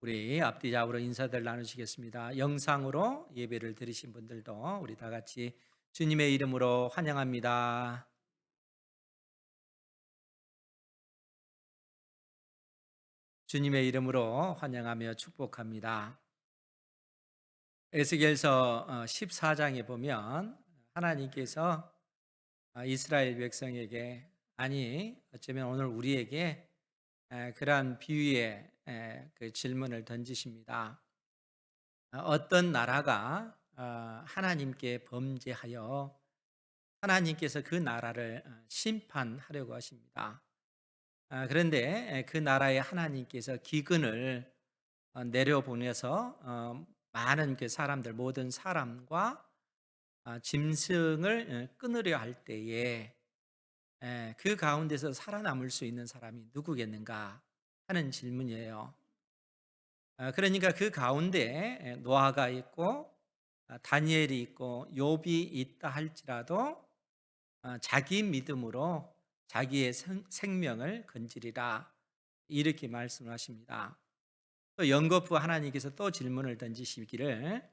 우리 앞뒤 좌우로 인사들 나누시겠습니다. 영상으로 예배를 드리신 분들도 우리 다 같이 주님의 이름으로 환영합니다. 주님의 이름으로 환영하며 축복합니다. 에스겔서 14장에 보면 하나님께서 이스라엘 백성에게, 아니 어쩌면 오늘 우리에게 그러한 비유의 그 질문을 던지십니다. 어떤 나라가 하나님께 범죄하여 하나님께서 그 나라를 심판하려고 하십니다. 그런데 그 나라에 하나님께서 기근을 내려보내서 많은 그 사람들, 모든 사람과 짐승을 끊으려 할 때에 그 가운데서 살아남을 수 있는 사람이 누구겠는가 하는 질문이에요. 그러니까 그 가운데 노아가 있고 다니엘이 있고 욥이 있다 할지라도 자기 믿음으로 자기의 생명을 건지리라, 이렇게 말씀을 하십니다. 또 연거푸 하나님께서 또 질문을 던지시기를,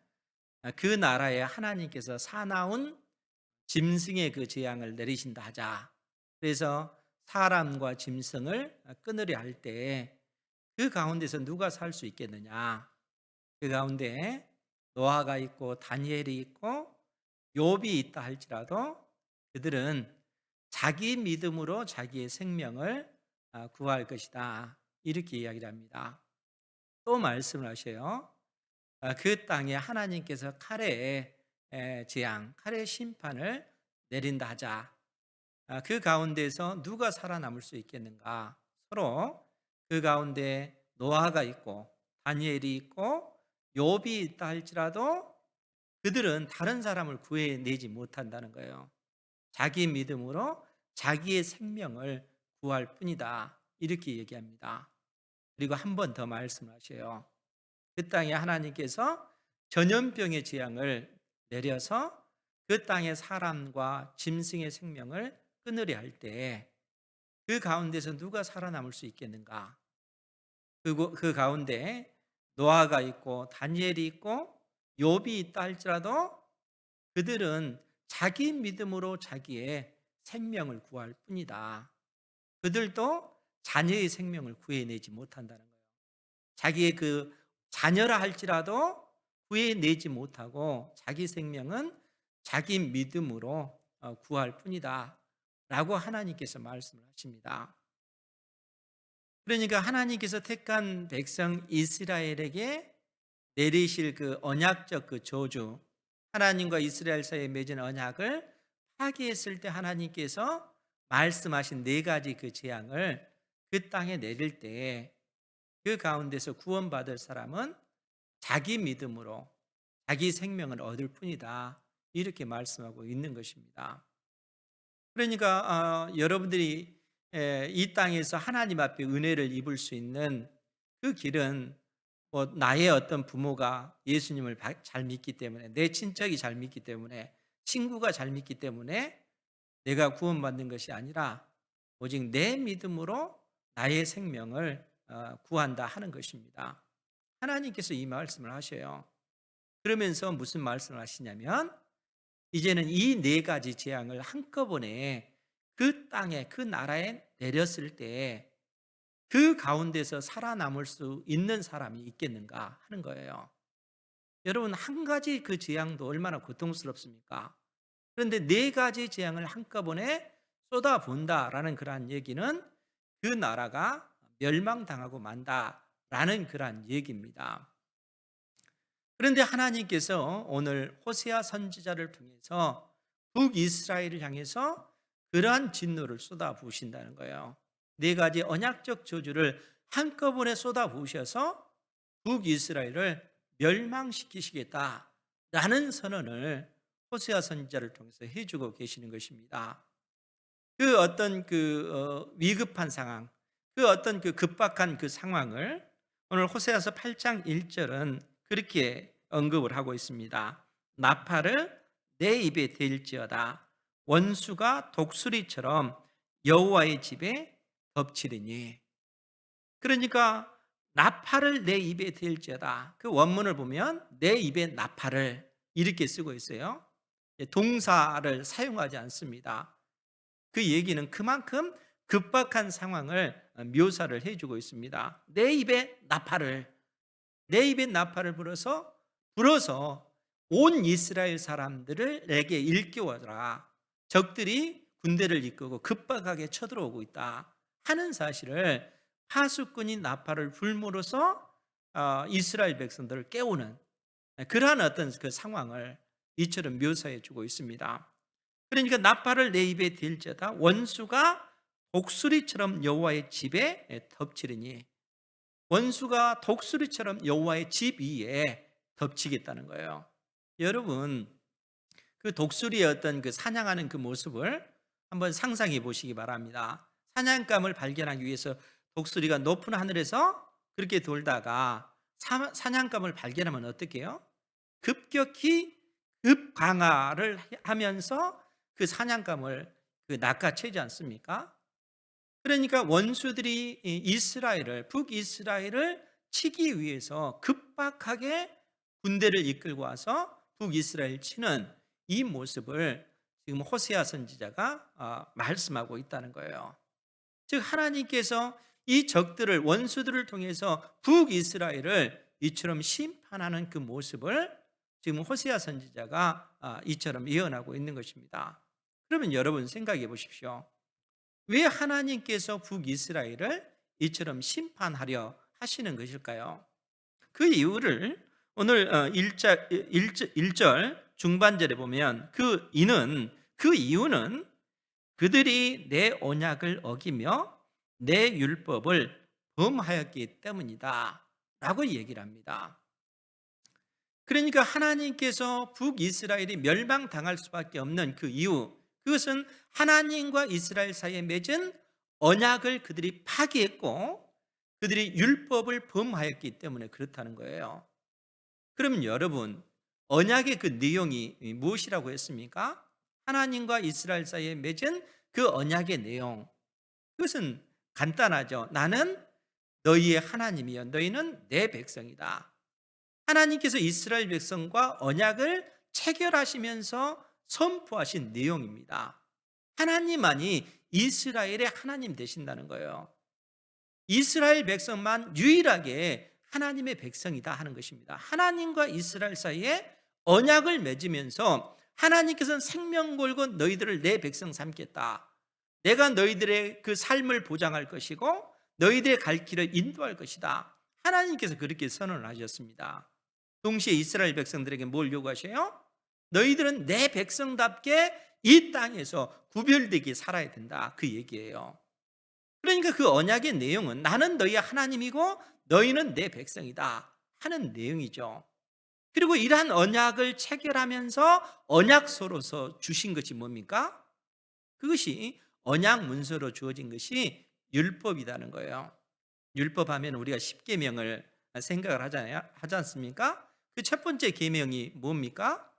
그 나라에 하나님께서 사나운 짐승의 그 재앙을 내리신다 하자. 그래서 사람과 짐승을 끊으려 할 때 그 가운데서 누가 살 수 있겠느냐? 그 가운데 노아가 있고 다니엘이 있고 욥이 있다 할지라도 그들은 자기 믿음으로 자기의 생명을 구할 것이다, 이렇게 이야기를 합니다. 또 말씀을 하셔요. 그 땅에 하나님께서 칼의 재앙, 칼의 심판을 내린다 하자. 그 가운데서 누가 살아남을 수 있겠는가? 서로 그 가운데 노아가 있고 다니엘이 있고 욥이 있다 할지라도 그들은 다른 사람을 구해내지 못한다는 거예요. 자기 믿음으로 자기의 생명을 구할 뿐이다, 이렇게 얘기합니다. 그리고 한 번 더 말씀하셔요. 그 땅에 하나님께서 전염병의 재앙을 내려서 그 땅의 사람과 짐승의 생명을 끊으려 할 때 그 가운데서 누가 살아남을 수 있겠는가? 그 가운데 노아가 있고 다니엘이 있고 욥이 있다 할지라도 그들은 자기 믿음으로 자기의 생명을 구할 뿐이다. 그들도 자녀의 생명을 구해내지 못한다는 거예요. 자기의 그 자녀라 할지라도 구해내지 못하고 자기 생명은 자기 믿음으로 구할 뿐이다 라고 하나님께서 말씀을 하십니다. 그러니까 하나님께서 택한 백성 이스라엘에게 내리실 그 언약적 그 저주, 하나님과 이스라엘 사이에 맺은 언약을 파기했을 때 하나님께서 말씀하신 네 가지 그 재앙을 그 땅에 내릴 때 그 가운데서 구원받을 사람은 자기 믿음으로 자기 생명을 얻을 뿐이다, 이렇게 말씀하고 있는 것입니다. 그러니까 여러분들이 이 땅에서 하나님 앞에 은혜를 입을 수 있는 그 길은 뭐 나의 어떤 부모가 예수님을 잘 믿기 때문에, 내 친척이 잘 믿기 때문에, 친구가 잘 믿기 때문에 내가 구원받는 것이 아니라 오직 내 믿음으로 나의 생명을 구한다 하는 것입니다. 하나님께서 이 말씀을 하셔요. 그러면서 무슨 말씀을 하시냐면, 이제는 이 네 가지 재앙을 한꺼번에 그 땅에, 그 나라에 내렸을 때 그 가운데서 살아남을 수 있는 사람이 있겠는가 하는 거예요. 여러분, 한 가지 그 재앙도 얼마나 고통스럽습니까? 그런데 네 가지 재앙을 한꺼번에 쏟아본다라는 그러한 얘기는 그 나라가 멸망당하고 만다라는 그러한 얘기입니다. 그런데 하나님께서 오늘 호세아 선지자를 통해서 북이스라엘을 향해서 그러한 진노를 쏟아부으신다는 거예요. 네 가지 언약적 저주를 한꺼번에 쏟아부으셔서 북이스라엘을 멸망시키시겠다라는 선언을 호세아 선지자를 통해서 해주고 계시는 것입니다. 그 어떤 위급한 상황, 그 어떤 그 급박한 그 상황을 오늘 호세아서 8장 1절은 그렇게 언급을 하고 있습니다. 나팔을 내 입에 댈지어다. 원수가 독수리처럼 여호와의 집에 덮치리니. 그러니까 나팔을 내 입에 댈지어다. 그 원문을 보면 내 입에 나팔을 이렇게 쓰고 있어요. 동사를 사용하지 않습니다. 그 얘기는 그만큼 급박한 상황을 묘사를 해주고 있습니다. 내 입에 나팔을 불어서 온 이스라엘 사람들을 내게 일깨워라. 적들이 군대를 이끌고 급박하게 쳐들어오고 있다 하는 사실을 파수꾼이 나팔을 불므로써 이스라엘 백성들을 깨우는 그러한 어떤 그 상황을 이처럼 묘사해 주고 있습니다. 그러니까 나팔을 내 입에 댈지어다. 원수가 독수리처럼 여호와의 집에 덮치리니, 원수가 독수리처럼 여호와의 집 위에 덮치겠다는 거예요. 여러분, 그 독수리의 어떤 그 사냥하는 그 모습을 한번 상상해 보시기 바랍니다. 사냥감을 발견하기 위해서 독수리가 높은 하늘에서 그렇게 돌다가 사냥감을 발견하면 어떻게 해요? 급격히 급강하를 하면서 그 사냥감을 낚아채지 않습니까? 그러니까 원수들이 북이스라엘을 치기 위해서 급박하게 군대를 이끌고 와서 북이스라엘 치는 이 모습을 지금 호세아 선지자가 말씀하고 있다는 거예요. 즉 하나님께서 이 적들을, 원수들을 통해서 북이스라엘을 이처럼 심판하는 그 모습을 지금 호세아 선지자가 이처럼 예언하고 있는 것입니다. 그러면 여러분 생각해 보십시오. 왜 하나님께서 북이스라엘을 이처럼 심판하려 하시는 것일까요? 그 이유를 오늘 1절 중반절에 보면 그 이유는 그들이 내 언약을 어기며 내 율법을 범하였기 때문이다 라고 얘기를 합니다. 그러니까 하나님께서 북이스라엘이 멸망당할 수밖에 없는 그 이유, 그것은 하나님과 이스라엘 사이에 맺은 언약을 그들이 파기했고 그들이 율법을 범하였기 때문에 그렇다는 거예요. 그러면 여러분, 언약의 그 내용이 무엇이라고 했습니까? 하나님과 이스라엘 사이에 맺은 그 언약의 내용, 그것은 간단하죠. 나는 너희의 하나님이여 너희는 내 백성이다. 하나님께서 이스라엘 백성과 언약을 체결하시면서 선포하신 내용입니다. 하나님만이 이스라엘의 하나님 되신다는 거예요. 이스라엘 백성만 유일하게 하나님의 백성이다 하는 것입니다. 하나님과 이스라엘 사이에 언약을 맺으면서 하나님께서는 생명 걸고 너희들을 내 백성 삼겠다. 내가 너희들의 그 삶을 보장할 것이고 너희들의 갈 길을 인도할 것이다. 하나님께서 그렇게 선언을 하셨습니다. 동시에 이스라엘 백성들에게 뭘 요구하셔요? 너희들은 내 백성답게 이 땅에서 구별되게 살아야 된다. 그 얘기예요. 그러니까 그 언약의 내용은 나는 너희의 하나님이고 너희는 내 백성이다 하는 내용이죠. 그리고 이러한 언약을 체결하면서 언약서로서 주신 것이 뭡니까? 그것이 언약 문서로 주어진 것이 율법이라는 거예요. 율법하면 우리가 십계명을 생각을 하지 않습니까? 그 첫 번째 계명이 뭡니까?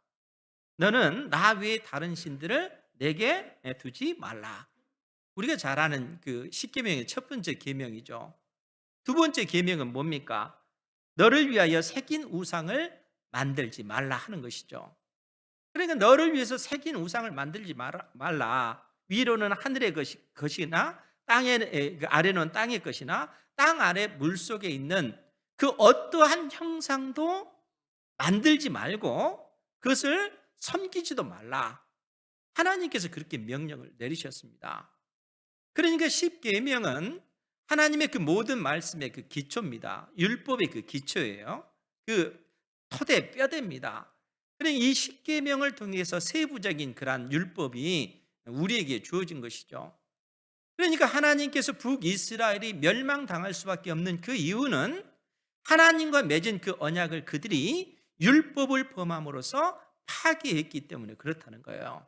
너는 나 외에 다른 신들을 내게 두지 말라. 우리가 잘 아는 그 십계명의 첫 번째 계명이죠. 두 번째 계명은 뭡니까? 너를 위하여 새긴 우상을 만들지 말라 하는 것이죠. 그러니까 너를 위해서 새긴 우상을 만들지 말라. 위로는 하늘의 것이나 아래는 땅의 것이나 땅 아래 물속에 있는 그 어떠한 형상도 만들지 말고 그것을 섬기지도 말라. 하나님께서 그렇게 명령을 내리셨습니다. 그러니까 십계명은 하나님의 그 모든 말씀의 그 기초입니다. 율법의 그 기초예요. 그 토대, 뼈대입니다. 그러니까 이 십계명을 통해서 세부적인 그러한 율법이 우리에게 주어진 것이죠. 그러니까 하나님께서 북이스라엘이 멸망당할 수밖에 없는 그 이유는 하나님과 맺은 그 언약을 그들이 율법을 범함으로써 파기했기 때문에 그렇다는 거예요.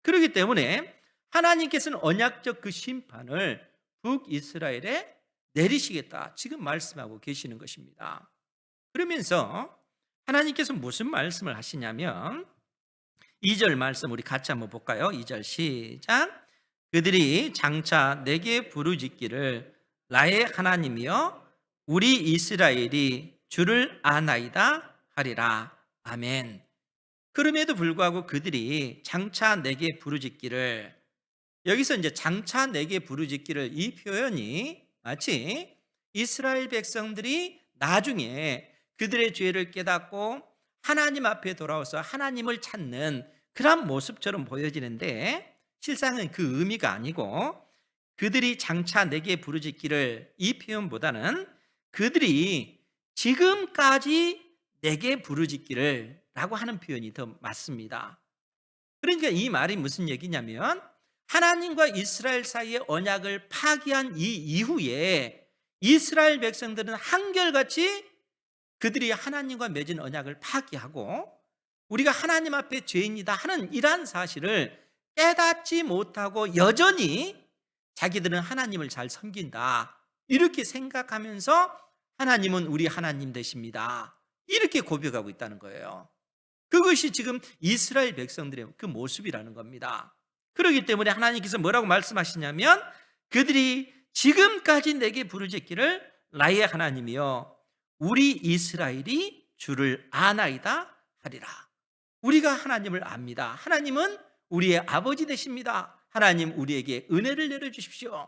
그렇기 때문에 하나님께서는 언약적 그 심판을 북이스라엘에 내리시겠다 지금 말씀하고 계시는 것입니다. 그러면서 하나님께서 무슨 말씀을 하시냐면 2절 말씀 우리 같이 한번 볼까요? 2절 시작. 그들이 장차 내게 부르짖기를 나의 하나님이여 우리 이스라엘이 주를 아나이다 하리라. 아멘. 그럼에도 불구하고 그들이 장차 내게 부르짖기를, 여기서 이제 장차 내게 부르짖기를, 이 표현이 마치 이스라엘 백성들이 나중에 그들의 죄를 깨닫고 하나님 앞에 돌아와서 하나님을 찾는 그런 모습처럼 보여지는데, 실상은 그 의미가 아니고, 그들이 장차 내게 부르짖기를, 이 표현보다는 그들이 지금까지 내게 부르짖기를 라고 하는 표현이 더 맞습니다. 그러니까 이 말이 무슨 얘기냐면, 하나님과 이스라엘 사이의 언약을 파기한 이 이후에 이스라엘 백성들은 한결같이 그들이 하나님과 맺은 언약을 파기하고 우리가 하나님 앞에 죄인이다 하는 이러한 사실을 깨닫지 못하고 여전히 자기들은 하나님을 잘 섬긴다 이렇게 생각하면서 하나님은 우리 하나님 되십니다 이렇게 고백하고 있다는 거예요. 그것이 지금 이스라엘 백성들의 그 모습이라는 겁니다. 그렇기 때문에 하나님께서 뭐라고 말씀하시냐면, 그들이 지금까지 내게 부르짖기를 나의 하나님이여 우리 이스라엘이 주를 아나이다 하리라. 우리가 하나님을 압니다. 하나님은 우리의 아버지 되십니다. 하나님 우리에게 은혜를 내려주십시오.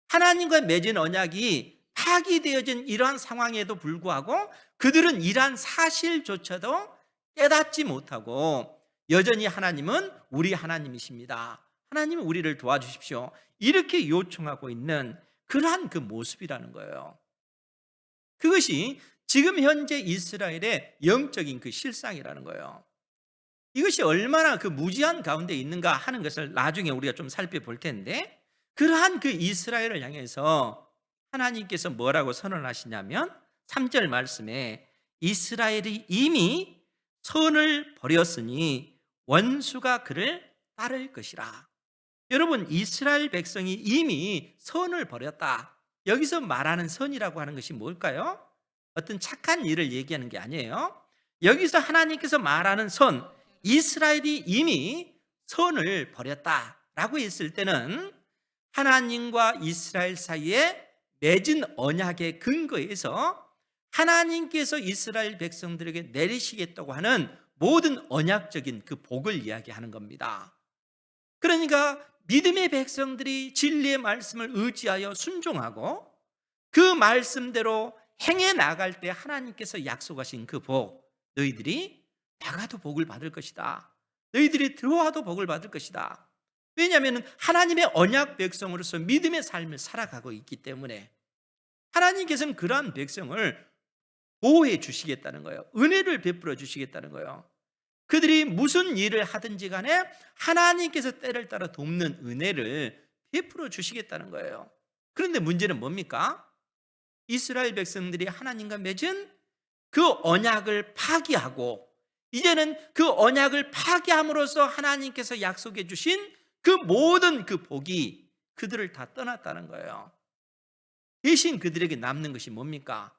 하나님과 맺은 언약이 파기되어진 이러한 상황에도 불구하고 그들은 이러한 사실조차도 깨닫지 못하고 여전히 하나님은 우리 하나님이십니다. 하나님은 우리를 도와주십시오. 이렇게 요청하고 있는 그러한 그 모습이라는 거예요. 그것이 지금 현재 이스라엘의 영적인 그 실상이라는 거예요. 이것이 얼마나 그 무지한 가운데 있는가 하는 것을 나중에 우리가 좀 살펴볼 텐데, 그러한 그 이스라엘을 향해서 하나님께서 뭐라고 선언하시냐면 3절 말씀에 이스라엘이 이미 선을 버렸으니 원수가 그를 따를 것이라. 여러분, 이스라엘 백성이 이미 선을 버렸다. 여기서 말하는 선이라고 하는 것이 뭘까요? 어떤 착한 일을 얘기하는 게 아니에요. 여기서 하나님께서 말하는 선, 이스라엘이 이미 선을 버렸다라고 했을 때는 하나님과 이스라엘 사이에 맺은 언약의 근거에서 하나님께서 이스라엘 백성들에게 내리시겠다고 하는 모든 언약적인 그 복을 이야기하는 겁니다. 그러니까 믿음의 백성들이 진리의 말씀을 의지하여 순종하고 그 말씀대로 행해 나갈 때 하나님께서 약속하신 그 복, 너희들이 나가도 복을 받을 것이다. 너희들이 들어와도 복을 받을 것이다. 왜냐하면 하나님의 언약 백성으로서 믿음의 삶을 살아가고 있기 때문에 하나님께서는 그러한 백성을 보호해 주시겠다는 거예요. 은혜를 베풀어 주시겠다는 거예요. 그들이 무슨 일을 하든지 간에 하나님께서 때를 따라 돕는 은혜를 베풀어 주시겠다는 거예요. 그런데 문제는 뭡니까? 이스라엘 백성들이 하나님과 맺은 그 언약을 파기하고 이제는 그 언약을 파기함으로써 하나님께서 약속해 주신 그 모든 그 복이 그들을 다 떠났다는 거예요. 대신 그들에게 남는 것이 뭡니까?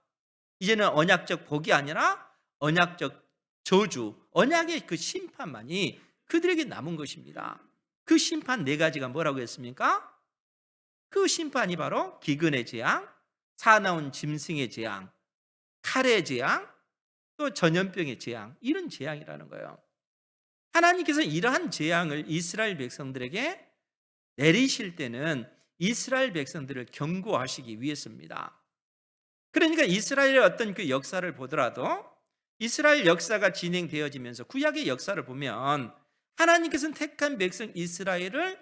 이제는 언약적 복이 아니라 언약적 저주, 언약의 그 심판만이 그들에게 남은 것입니다. 그 심판 4가지가 뭐라고 했습니까? 그 심판이 바로 기근의 재앙, 사나운 짐승의 재앙, 칼의 재앙, 또 전염병의 재앙, 이런 재앙이라는 거예요. 하나님께서 이러한 재앙을 이스라엘 백성들에게 내리실 때는 이스라엘 백성들을 경고하시기 위해서입니다. 그러니까 이스라엘의 어떤 그 역사를 보더라도 이스라엘 역사가 진행되어지면서 구약의 역사를 보면 하나님께서는 택한 백성 이스라엘을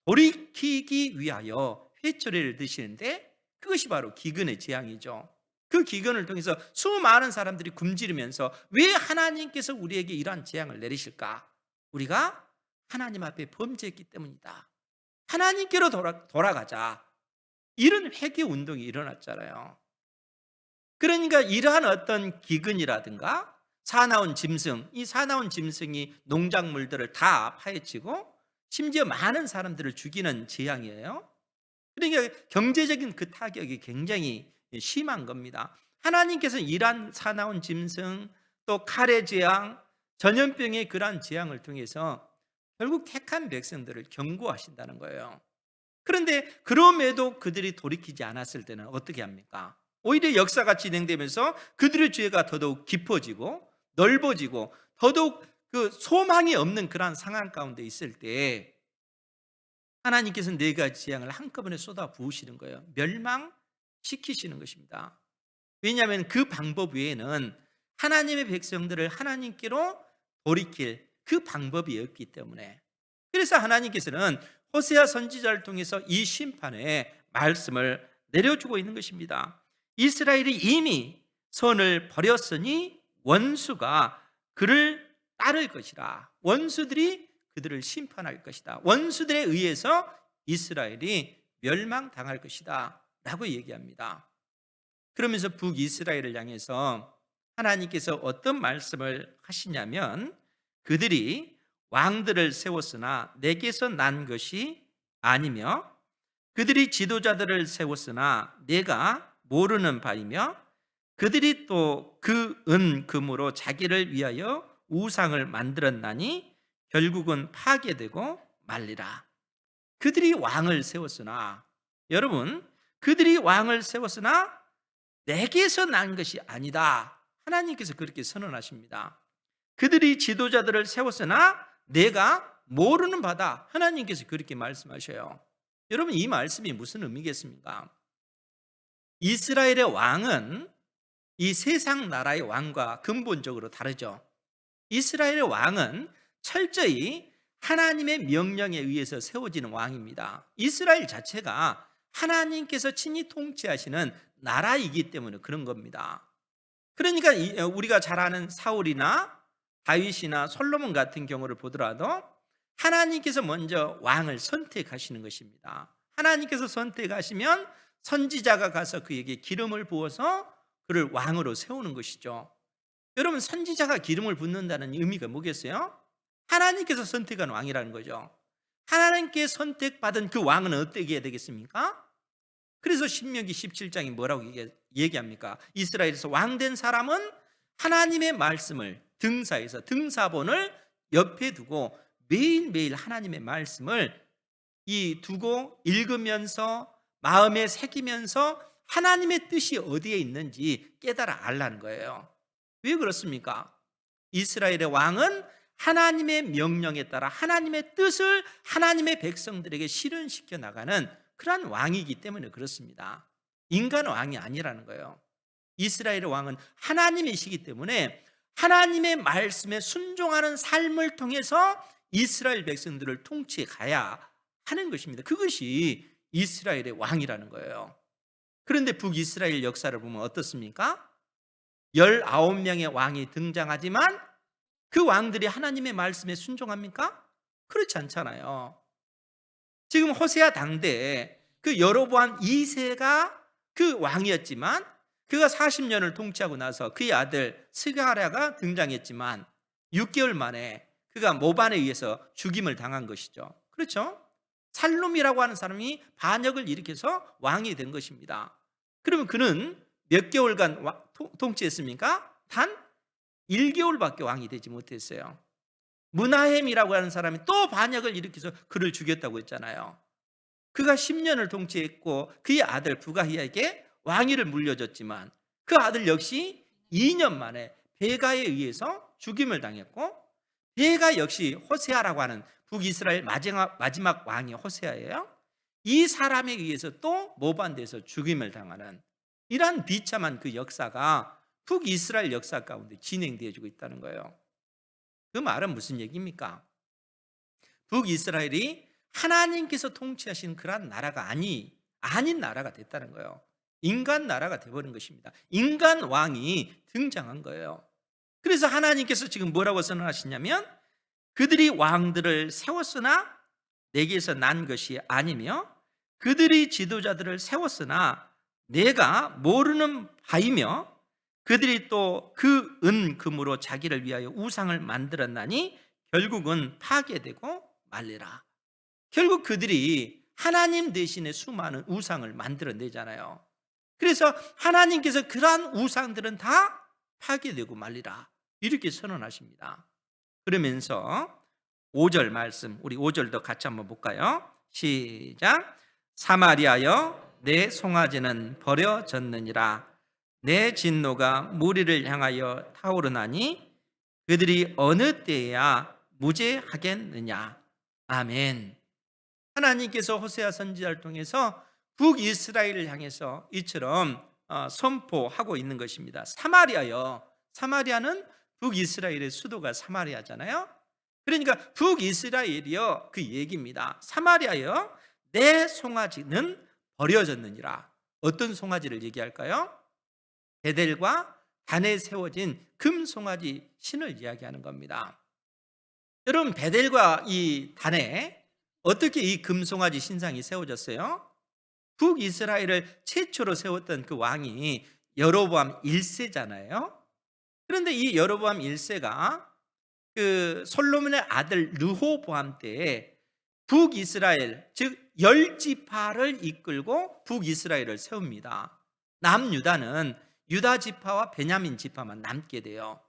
돌이키기 위하여 회초리를 드시는데 그것이 바로 기근의 재앙이죠. 그 기근을 통해서 수많은 사람들이 굶주리면서 왜 하나님께서 우리에게 이러한 재앙을 내리실까? 우리가 하나님 앞에 범죄했기 때문이다. 하나님께로 돌아가자. 이런 회개 운동이 일어났잖아요. 그러니까 이러한 어떤 기근이라든가 사나운 짐승, 이 사나운 짐승이 농작물들을 다 파헤치고 심지어 많은 사람들을 죽이는 재앙이에요. 그러니까 경제적인 그 타격이 굉장히 심한 겁니다. 하나님께서 이러한 사나운 짐승, 또 칼의 재앙, 전염병의 그러한 재앙을 통해서 결국 택한 백성들을 경고하신다는 거예요. 그런데 그럼에도 그들이 돌이키지 않았을 때는 어떻게 합니까? 오히려 역사가 진행되면서 그들의 죄가 더더욱 깊어지고 넓어지고 더더욱 그 소망이 없는 그러한 상황 가운데 있을 때 하나님께서는 네 가지 재앙을 한꺼번에 쏟아 부으시는 거예요. 멸망시키시는 것입니다. 왜냐하면 그 방법 외에는 하나님의 백성들을 하나님께로 돌이킬 그 방법이 없기 때문에, 그래서 하나님께서는 호세아 선지자를 통해서 이 심판의 말씀을 내려주고 있는 것입니다. 이스라엘이 이미 선을 버렸으니 원수가 그를 따를 것이라. 원수들이 그들을 심판할 것이다. 원수들에 의해서 이스라엘이 멸망당할 것이다 라고 얘기합니다. 그러면서 북이스라엘을 향해서 하나님께서 어떤 말씀을 하시냐면, 그들이 왕들을 세웠으나 내게서 난 것이 아니며 그들이 지도자들을 세웠으나 내가 모르는 바이며 그들이 또 그 은 금으로 자기를 위하여 우상을 만들었나니 결국은 파괴되고 말리라. 그들이 왕을 세웠으나, 여러분, 그들이 왕을 세웠으나 내게서 난 것이 아니다. 하나님께서 그렇게 선언하십니다. 그들이 지도자들을 세웠으나 내가 모르는 바다. 하나님께서 그렇게 말씀하셔요. 여러분, 이 말씀이 무슨 의미겠습니까? 이스라엘의 왕은 이 세상 나라의 왕과 근본적으로 다르죠. 이스라엘의 왕은 철저히 하나님의 명령에 의해서 세워지는 왕입니다. 이스라엘 자체가 하나님께서 친히 통치하시는 나라이기 때문에 그런 겁니다. 그러니까 우리가 잘 아는 사울이나 다윗이나 솔로몬 같은 경우를 보더라도 하나님께서 먼저 왕을 선택하시는 것입니다. 하나님께서 선택하시면 선지자가 가서 그에게 기름을 부어서 그를 왕으로 세우는 것이죠. 여러분, 선지자가 기름을 붓는다는 의미가 뭐겠어요? 하나님께서 선택한 왕이라는 거죠. 하나님께 선택받은 그 왕은 어떻게 해야 되겠습니까? 그래서 신명기 17장이 뭐라고 얘기합니까? 이스라엘에서 왕된 사람은 하나님의 말씀을 등사해서 등사본을 옆에 두고 매일매일 하나님의 말씀을 두고 읽으면서 마음에 새기면서 하나님의 뜻이 어디에 있는지 깨달아 알라는 거예요. 왜 그렇습니까? 이스라엘의 왕은 하나님의 명령에 따라 하나님의 뜻을 하나님의 백성들에게 실현시켜 나가는 그러한 왕이기 때문에 그렇습니다. 인간 왕이 아니라는 거예요. 이스라엘의 왕은 하나님이시기 때문에 하나님의 말씀에 순종하는 삶을 통해서 이스라엘 백성들을 통치해 가야 하는 것입니다. 그것이 이스라엘의 왕이라는 거예요. 그런데 북이스라엘 역사를 보면 어떻습니까? 19명의 왕이 등장하지만 그 왕들이 하나님의 말씀에 순종합니까? 그렇지 않잖아요. 지금 호세아 당대에 그 여로보암 2세가 그 왕이었지만 그가 40년을 통치하고 나서 그의 아들 스가랴가 등장했지만 6개월 만에 그가 모반에 의해서 죽임을 당한 것이죠. 그렇죠? 살룸이라고 하는 사람이 반역을 일으켜서 왕이 된 것입니다. 그러면 그는 몇 개월간 통치했습니까? 단 1개월밖에 왕이 되지 못했어요. 문하햄이라고 하는 사람이 또 반역을 일으켜서 그를 죽였다고 했잖아요. 그가 10년을 통치했고 그의 아들 부가히에게 왕위를 물려줬지만 그 아들 역시 2년 만에 베가에 의해서 죽임을 당했고, 베가 역시 호세아라고 하는 북이스라엘 마지막 왕이 호세아예요. 이 사람에 의해서 또 모반돼서 죽임을 당하는 이러한 비참한 그 역사가 북이스라엘 역사 가운데 진행되어지고 있다는 거예요. 그 말은 무슨 얘기입니까? 북이스라엘이 하나님께서 통치하신 그런 나라가 아닌 나라가 됐다는 거예요. 인간 나라가 되어버린 것입니다. 인간 왕이 등장한 거예요. 그래서 하나님께서 지금 뭐라고 선언하시냐면, 그들이 왕들을 세웠으나 내게서 난 것이 아니며 그들이 지도자들을 세웠으나 내가 모르는 바이며 그들이 또 그 은 금으로 자기를 위하여 우상을 만들었나니 결국은 파괴되고 말리라. 결국 그들이 하나님 대신에 수많은 우상을 만들어내잖아요. 그래서 하나님께서 그러한 우상들은 다 파괴되고 말리라 이렇게 선언하십니다. 그러면서 5절 말씀, 우리 5절도 같이 한번 볼까요? 시작. 사마리아여 내 송아지는 버려졌느니라. 내 진노가 무리를 향하여 타오르나니 그들이 어느 때에야 무죄하겠느냐. 아멘. 하나님께서 호세아 선지자를 통해서 북이스라엘을 향해서 이처럼 선포하고 있는 것입니다. 사마리아요. 사마리아는 북이스라엘의 수도가 사마리아잖아요. 그러니까 북이스라엘이요, 그 얘기입니다. 사마리아요, 내 송아지는 버려졌느니라. 어떤 송아지를 얘기할까요? 베델과 단에 세워진 금송아지 신을 이야기하는 겁니다. 여러분, 베델과 이 단에 어떻게 이 금송아지 신상이 세워졌어요? 북이스라엘을 최초로 세웠던 그 왕이 여로보암 1세잖아요. 그런데 이 여로보암 1세가 그 솔로몬의 아들 르호보암 때에 북이스라엘, 즉 10지파를 이끌고 북이스라엘을 세웁니다. 남유다는 유다 지파와 베냐민 지파만 남게 돼요.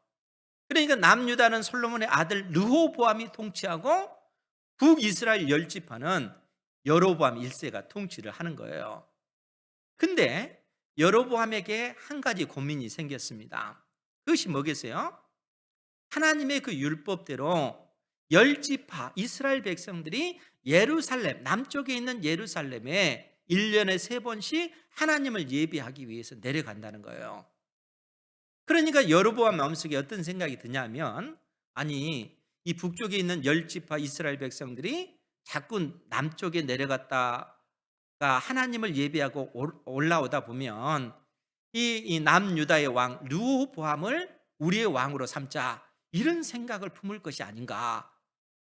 그러니까 남유다는 솔로몬의 아들 르호보암이 통치하고 북이스라엘 10지파는 여로보암 1세가 통치를 하는 거예요. 근데 여로보암에게 한 가지 고민이 생겼습니다. 그것이 뭐겠어요? 하나님의 그 율법대로 10지파 이스라엘 백성들이 예루살렘, 남쪽에 있는 예루살렘에 1년에 3번씩 하나님을 예배하기 위해서 내려간다는 거예요. 그러니까 여로보암 마음속에 어떤 생각이 드냐면, 아니, 이 북쪽에 있는 10지파 이스라엘 백성들이 자꾸 남쪽에 내려갔다가 하나님을 예배하고 올라오다 보면 이 남유다의 왕 르호보암을 우리의 왕으로 삼자, 이런 생각을 품을 것이 아닌가.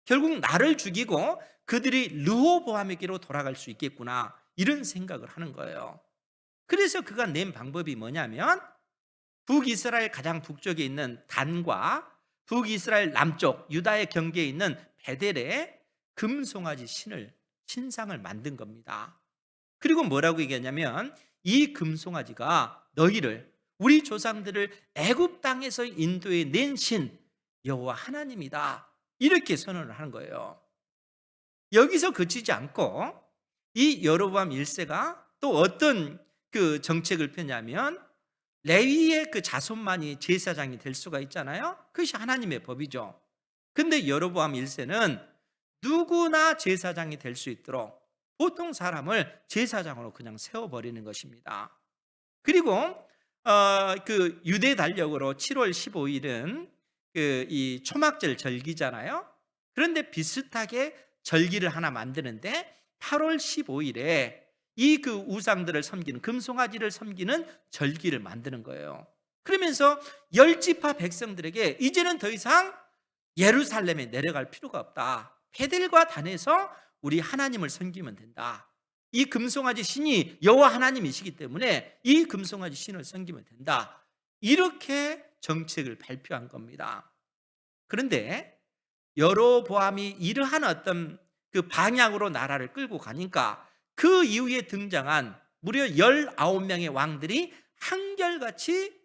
결국 나를 죽이고 그들이 르호보암에게로 돌아갈 수 있겠구나, 이런 생각을 하는 거예요. 그래서 그가 낸 방법이 뭐냐면, 북이스라엘 가장 북쪽에 있는 단과 북이스라엘 남쪽 유다의 경계에 있는 베델에 금송아지 신상을 만든 겁니다. 그리고 뭐라고 얘기하냐면, 이 금송아지가 너희를, 우리 조상들을 애굽 땅에서 인도해 낸 신 여호와 하나님이다, 이렇게 선언을 하는 거예요. 여기서 그치지 않고 이 여로보암 1세가 또 어떤 그 정책을 펴냐면, 레위의 그 자손만이 제사장이 될 수가 있잖아요. 그것이 하나님의 법이죠. 근데 여로보암 1세는 누구나 제사장이 될 수 있도록 보통 사람을 제사장으로 그냥 세워버리는 것입니다. 그리고 그 유대 달력으로 7월 15일은 그 이 초막절 절기잖아요. 그런데 비슷하게 절기를 하나 만드는데 8월 15일에 이 그 우상들을 섬기는, 금송아지를 섬기는 절기를 만드는 거예요. 그러면서 10지파 백성들에게 이제는 더 이상 예루살렘에 내려갈 필요가 없다. 베델과 단에서 우리 하나님을 섬기면 된다. 이 금송아지 신이 여호와 하나님이시기 때문에 이 금송아지 신을 섬기면 된다. 이렇게 정책을 발표한 겁니다. 그런데 여로보암이 이러한 어떤 그 방향으로 나라를 끌고 가니까 그 이후에 등장한 무려 19명의 왕들이 한결같이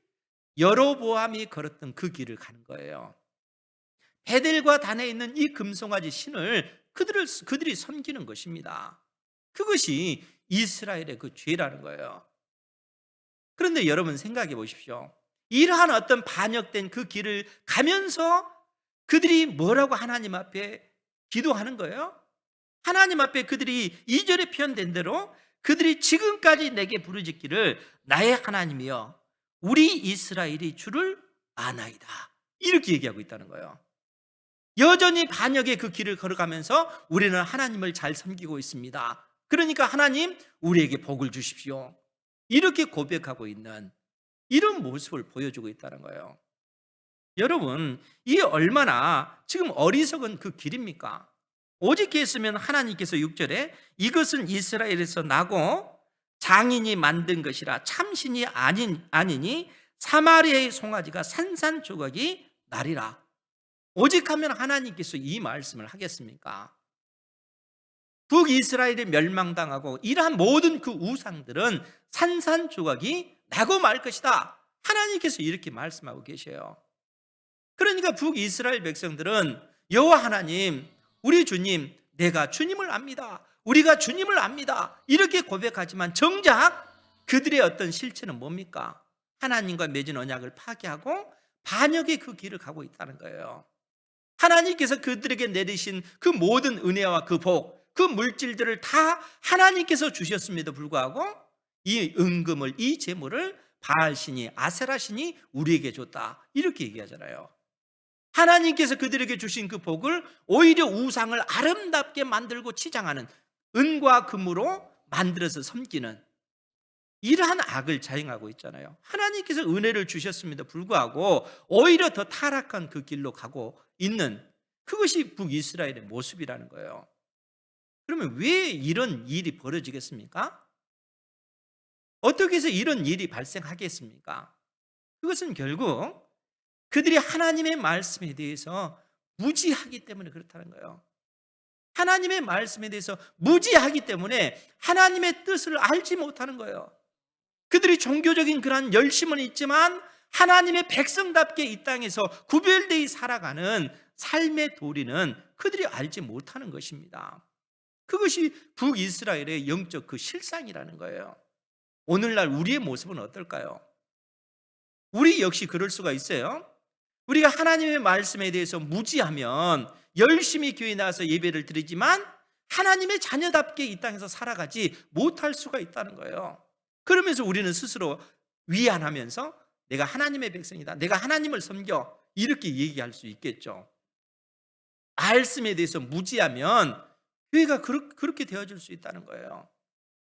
여로보암이 걸었던 그 길을 가는 거예요. 베델과 단에 있는 이 금송아지 신을 그들이 섬기는 것입니다. 그것이 이스라엘의 그 죄라는 거예요. 그런데 여러분 생각해 보십시오. 이러한 어떤 반역된 그 길을 가면서 그들이 뭐라고 하나님 앞에 기도하는 거예요? 하나님 앞에 그들이 2절에 표현된 대로 그들이 지금까지 내게 부르짖기를 나의 하나님이여 우리 이스라엘이 주를 아나이다, 이렇게 얘기하고 있다는 거예요. 여전히 반역의 그 길을 걸어가면서 우리는 하나님을 잘 섬기고 있습니다. 그러니까 하나님 우리에게 복을 주십시오, 이렇게 고백하고 있는 이런 모습을 보여주고 있다는 거예요. 여러분, 이게 얼마나 지금 어리석은 그 길입니까? 오직 했으면 하나님께서 6절에 이것은 이스라엘에서 나고 장인이 만든 것이라 참신이 아니니 사마리아의 송아지가 산산조각이 나리라. 오직 하면 하나님께서 이 말씀을 하겠습니까? 북이스라엘이 멸망당하고 이러한 모든 그 우상들은 산산조각이 나고 말 것이다, 하나님께서 이렇게 말씀하고 계셔요. 그러니까 북이스라엘 백성들은 여호와 하나님, 우리 주님, 내가 주님을 압니다, 우리가 주님을 압니다, 이렇게 고백하지만 정작 그들의 어떤 실체는 뭡니까? 하나님과 맺은 언약을 파기하고 반역의 그 길을 가고 있다는 거예요. 하나님께서 그들에게 내리신 그 모든 은혜와 그 복, 그 물질들을 다 하나님께서 주셨음에도 불구하고 이 은금을, 이 재물을 바알신이, 아세라신이 우리에게 줬다, 이렇게 얘기하잖아요. 하나님께서 그들에게 주신 그 복을 오히려 우상을 아름답게 만들고 치장하는, 은과 금으로 만들어서 섬기는 이러한 악을 자행하고 있잖아요. 하나님께서 은혜를 주셨음에도 불구하고 오히려 더 타락한 그 길로 가고 있는, 그것이 북이스라엘의 모습이라는 거예요. 그러면 왜 이런 일이 벌어지겠습니까? 어떻게 해서 이런 일이 발생하겠습니까? 그것은 결국 그들이 하나님의 말씀에 대해서 무지하기 때문에 그렇다는 거예요. 하나님의 말씀에 대해서 무지하기 때문에 하나님의 뜻을 알지 못하는 거예요. 그들이 종교적인 그러한 열심은 있지만 하나님의 백성답게 이 땅에서 구별되어 살아가는 삶의 도리는 그들이 알지 못하는 것입니다. 그것이 북이스라엘의 영적 그 실상이라는 거예요. 오늘날 우리의 모습은 어떨까요? 우리 역시 그럴 수가 있어요. 우리가 하나님의 말씀에 대해서 무지하면 열심히 교회에 나와서 예배를 드리지만 하나님의 자녀답게 이 땅에서 살아가지 못할 수가 있다는 거예요. 그러면서 우리는 스스로 위안하면서 내가 하나님의 백성이다, 내가 하나님을 섬겨, 이렇게 얘기할 수 있겠죠. 말씀에 대해서 무지하면 교회가 그렇게 되어질 수 있다는 거예요.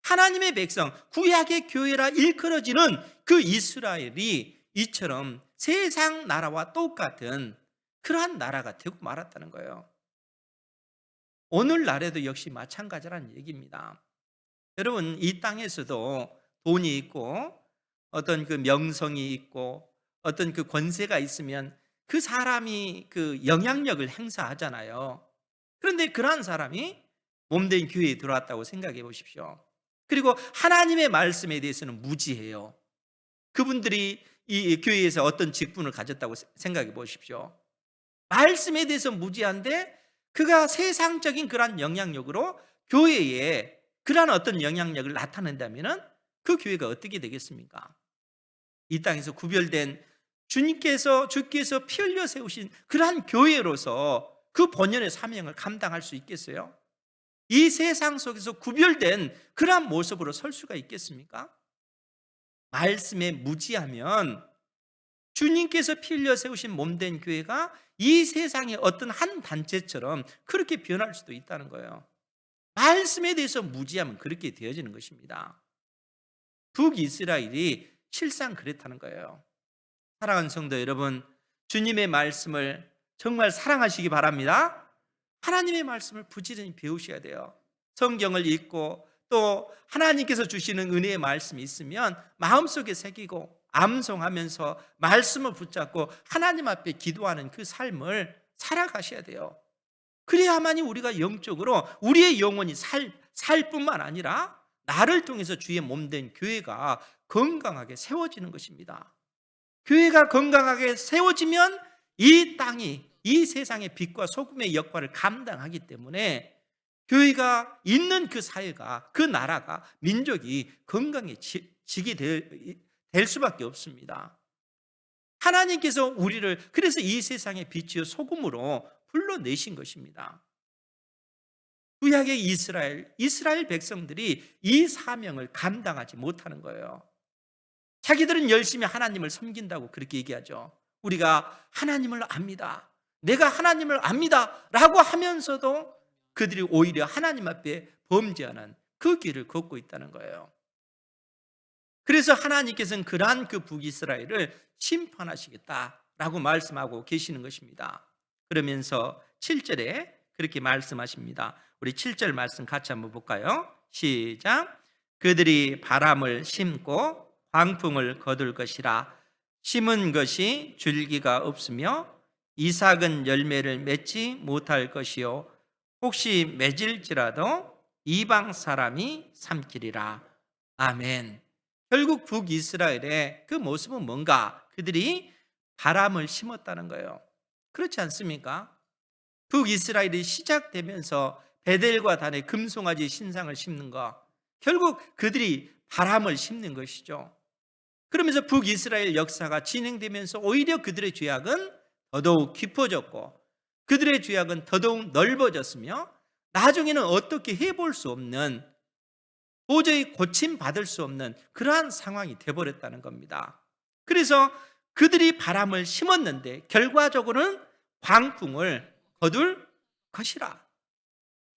하나님의 백성, 구약의 교회라 일컬어지는 그 이스라엘이 이처럼 세상 나라와 똑같은 그러한 나라가 되고 말았다는 거예요. 오늘날에도 역시 마찬가지라는 얘기입니다. 여러분, 이 땅에서도 돈이 있고 어떤 그 명성이 있고 어떤 그 권세가 있으면 그 사람이 그 영향력을 행사하잖아요. 그런데 그러한 사람이 몸된 교회에 들어왔다고 생각해 보십시오. 그리고 하나님의 말씀에 대해서는 무지해요. 그분들이 이 교회에서 어떤 직분을 가졌다고 생각해 보십시오. 말씀에 대해서 무지한데 그가 세상적인 그러한 영향력으로 교회에 그러한 어떤 영향력을 나타낸다면 그 교회가 어떻게 되겠습니까? 이 땅에서 구별된 주께서 피 흘려 세우신 그러한 교회로서 그 본연의 사명을 감당할 수 있겠어요? 이 세상 속에서 구별된 그러한 모습으로 설 수가 있겠습니까? 말씀에 무지하면 주님께서 피 흘려 세우신 몸된 교회가 이 세상의 어떤 한 단체처럼 그렇게 변할 수도 있다는 거예요. 말씀에 대해서 무지하면 그렇게 되어지는 것입니다. 북이스라엘이 실상 그랬다는 거예요. 사랑하는 성도 여러분, 주님의 말씀을 정말 사랑하시기 바랍니다. 하나님의 말씀을 부지런히 배우셔야 돼요. 성경을 읽고 또 하나님께서 주시는 은혜의 말씀이 있으면 마음속에 새기고 암송하면서 말씀을 붙잡고 하나님 앞에 기도하는 그 삶을 살아가셔야 돼요. 그래야만이 우리가 영적으로 우리의 영혼이 살 뿐만 아니라 나를 통해서 주의 몸된 교회가 건강하게 세워지는 것입니다. 교회가 건강하게 세워지면 이 땅이 이 세상의 빛과 소금의 역할을 감당하기 때문에 교회가 있는 그 사회가, 그 나라가, 민족이 건강해지게 될 수밖에 없습니다. 하나님께서 우리를 그래서 이 세상의 빛이요 소금으로 불러내신 것입니다. 구약의 이스라엘 백성들이 이 사명을 감당하지 못하는 거예요. 자기들은 열심히 하나님을 섬긴다고 그렇게 얘기하죠. 우리가 하나님을 압니다, 내가 하나님을 압니다 라고 하면서도 그들이 오히려 하나님 앞에 범죄하는 그 길을 걷고 있다는 거예요. 그래서 하나님께서는 그러한 그 북이스라엘을 심판하시겠다라고 말씀하고 계시는 것입니다. 그러면서 7절에 그렇게 말씀하십니다. 우리 7절 말씀 같이 한번 볼까요? 시작. 그들이 바람을 심고 광풍을 거둘 것이라. 심은 것이 줄기가 없으며 이삭은 열매를 맺지 못할 것이요 혹시 맺을지라도 이방 사람이 삼키리라. 아멘. 결국 북이스라엘의 그 모습은 뭔가? 그들이 바람을 심었다는 거예요. 그렇지 않습니까? 북이스라엘이 시작되면서 베델과 단의 금송아지 신상을 심는 것, 결국 그들이 바람을 심는 것이죠. 그러면서 북이스라엘 역사가 진행되면서 오히려 그들의 죄악은 더더욱 깊어졌고 그들의 죄악은 더더욱 넓어졌으며 나중에는 어떻게 해볼 수 없는, 도저히 고침받을 수 없는 그러한 상황이 되어버렸다는 겁니다. 그래서 그들이 바람을 심었는데 결과적으로는 광풍을 거둘 것이라.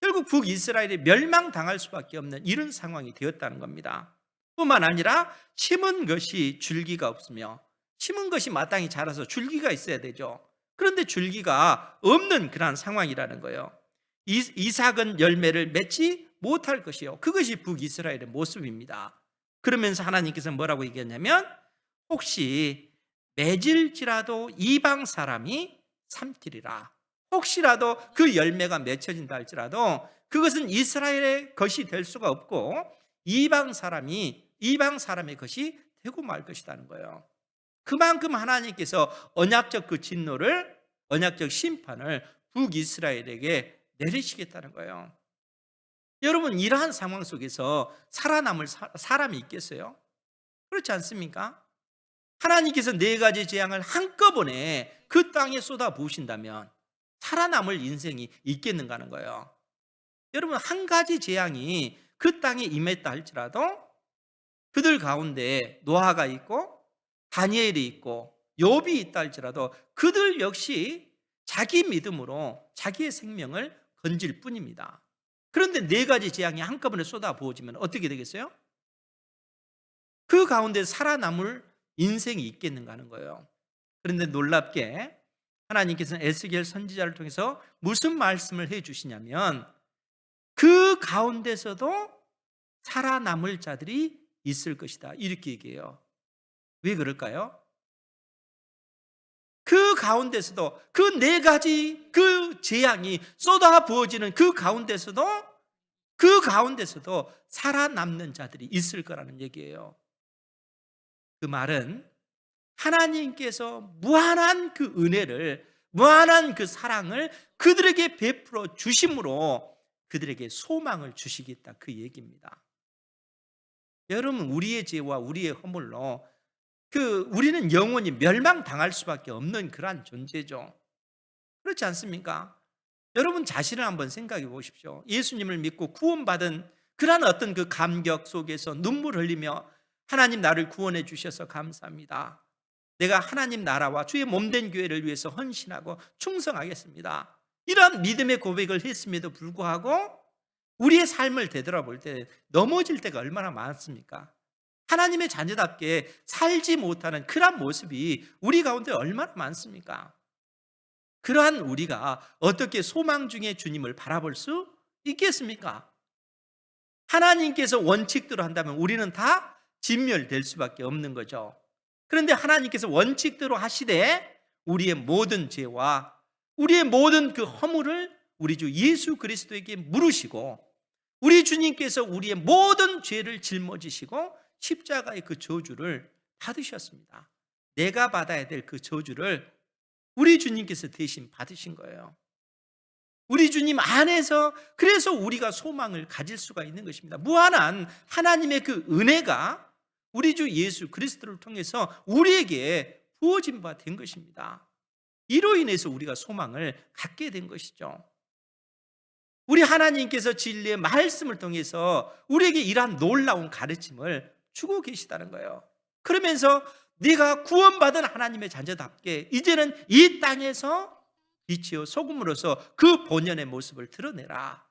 결국 북이스라엘이 멸망당할 수밖에 없는 이런 상황이 되었다는 겁니다. 뿐만 아니라 심은 것이 줄기가 없으며, 심은 것이 마땅히 자라서 줄기가 있어야 되죠. 그런데 줄기가 없는 그러한 상황이라는 거예요. 이삭은 열매를 맺지 못할 것이요, 그것이 북이스라엘의 모습입니다. 그러면서 하나님께서 뭐라고 얘기했냐면, 혹시 맺을지라도 이방 사람이 삼키리라. 혹시라도 그 열매가 맺혀진다 할지라도 그것은 이스라엘의 것이 될 수가 없고 이방 사람의 것이 되고 말 것이라는 거예요. 그만큼 하나님께서 언약적 그 진노를, 언약적 심판을 북이스라엘에게 내리시겠다는 거예요. 여러분, 이러한 상황 속에서 살아남을 사람이 있겠어요? 그렇지 않습니까? 하나님께서 4가지 재앙을 한꺼번에 그 땅에 쏟아 부으신다면 살아남을 인생이 있겠는가 하는 거예요. 여러분, 한 가지 재앙이 그 땅에 임했다 할지라도 그들 가운데 노아가 있고 다니엘이 있고 욥이 있다 할지라도 그들 역시 자기 믿음으로 자기의 생명을 건질 뿐입니다. 그런데 4가지 재앙이 한꺼번에 쏟아 부어지면 어떻게 되겠어요? 그 가운데 살아남을 인생이 있겠는가 하는 거예요. 그런데 놀랍게 하나님께서는 에스겔 선지자를 통해서 무슨 말씀을 해 주시냐면, 그 가운데서도 살아남을 자들이 있을 것이다, 이렇게 얘기해요. 왜 그럴까요? 그 가운데서도, 그 4가지 그 재앙이 쏟아 부어지는 그 가운데서도 살아남는 자들이 있을 거라는 얘기예요. 그 말은 하나님께서 무한한 그 은혜를, 무한한 그 사랑을 그들에게 베풀어 주심으로 그들에게 소망을 주시겠다, 그 얘기입니다. 여러분, 우리의 죄와 우리의 허물로 우리는 영원히 멸망당할 수밖에 없는 그러한 존재죠. 그렇지 않습니까? 여러분 자신을 한번 생각해 보십시오. 예수님을 믿고 구원받은 그러한 어떤 그 감격 속에서 눈물 흘리며, 하나님 나를 구원해 주셔서 감사합니다. 내가 하나님 나라와 주의 몸된 교회를 위해서 헌신하고 충성하겠습니다. 이러한 믿음의 고백을 했음에도 불구하고 우리의 삶을 되돌아볼 때 넘어질 때가 얼마나 많습니까? 하나님의 자녀답게 살지 못하는 그러한 모습이 우리 가운데 얼마나 많습니까? 그러한 우리가 어떻게 소망 중에 주님을 바라볼 수 있겠습니까? 하나님께서 원칙대로 한다면 우리는 다 진멸될 수밖에 없는 거죠. 그런데 하나님께서 원칙대로 하시되 우리의 모든 죄와 우리의 모든 그 허물을 우리 주 예수 그리스도에게 물으시고, 우리 주님께서 우리의 모든 죄를 짊어지시고 십자가의 그 저주를 받으셨습니다. 내가 받아야 될 그 저주를 우리 주님께서 대신 받으신 거예요. 우리 주님 안에서 그래서 우리가 소망을 가질 수가 있는 것입니다. 무한한 하나님의 그 은혜가 우리 주 예수 그리스도를 통해서 우리에게 부어진 바 된 것입니다. 이로 인해서 우리가 소망을 갖게 된 것이죠. 우리 하나님께서 진리의 말씀을 통해서 우리에게 이러한 놀라운 가르침을 주고 계시다는 거예요. 그러면서 네가 구원받은 하나님의 자녀답게 이제는 이 땅에서 빛이요 소금으로서 그 본연의 모습을 드러내라.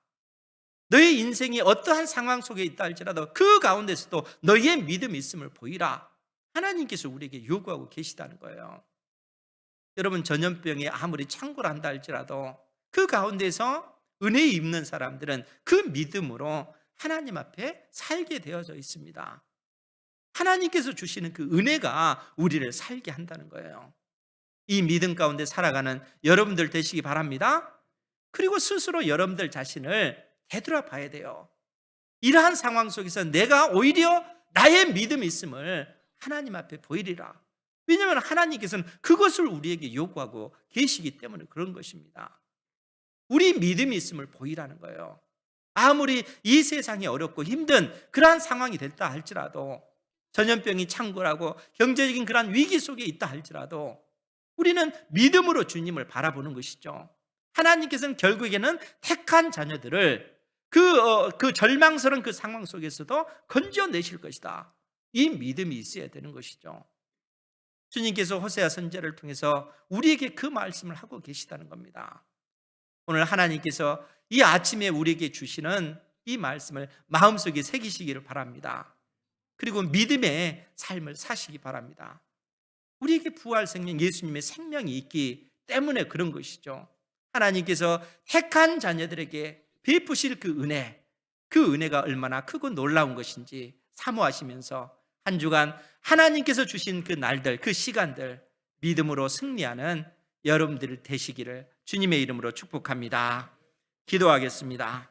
너의 인생이 어떠한 상황 속에 있다 할지라도 그 가운데서도 너의 믿음이 있음을 보이라. 하나님께서 우리에게 요구하고 계시다는 거예요. 여러분, 전염병이 아무리 창궐한다 할지라도 그 가운데서 은혜 입는 사람들은 그 믿음으로 하나님 앞에 살게 되어져 있습니다. 하나님께서 주시는 그 은혜가 우리를 살게 한다는 거예요. 이 믿음 가운데 살아가는 여러분들 되시기 바랍니다. 그리고 스스로 여러분들 자신을 되돌아봐야 돼요. 이러한 상황 속에서 내가 오히려 나의 믿음이 있음을 하나님 앞에 보이리라. 왜냐하면 하나님께서는 그것을 우리에게 요구하고 계시기 때문에 그런 것입니다. 우리 믿음이 있음을 보이라는 거예요. 아무리 이 세상이 어렵고 힘든 그러한 상황이 됐다 할지라도 전염병이 창궐하고 경제적인 그런 위기 속에 있다 할지라도 우리는 믿음으로 주님을 바라보는 것이죠. 하나님께서는 결국에는 택한 자녀들을 그 절망스러운 그 상황 속에서도 건져내실 것이다. 이 믿음이 있어야 되는 것이죠. 주님께서 호세아 선지자를 통해서 우리에게 그 말씀을 하고 계시다는 겁니다. 오늘 하나님께서 이 아침에 우리에게 주시는 이 말씀을 마음속에 새기시기를 바랍니다. 그리고 믿음의 삶을 사시기 바랍니다. 우리에게 부활 생명, 예수님의 생명이 있기 때문에 그런 것이죠. 하나님께서 택한 자녀들에게 베푸실 그 은혜가 얼마나 크고 놀라운 것인지 사모하시면서 한 주간 하나님께서 주신 그 날들, 그 시간들 믿음으로 승리하는 여러분들 되시기를 주님의 이름으로 축복합니다. 기도하겠습니다.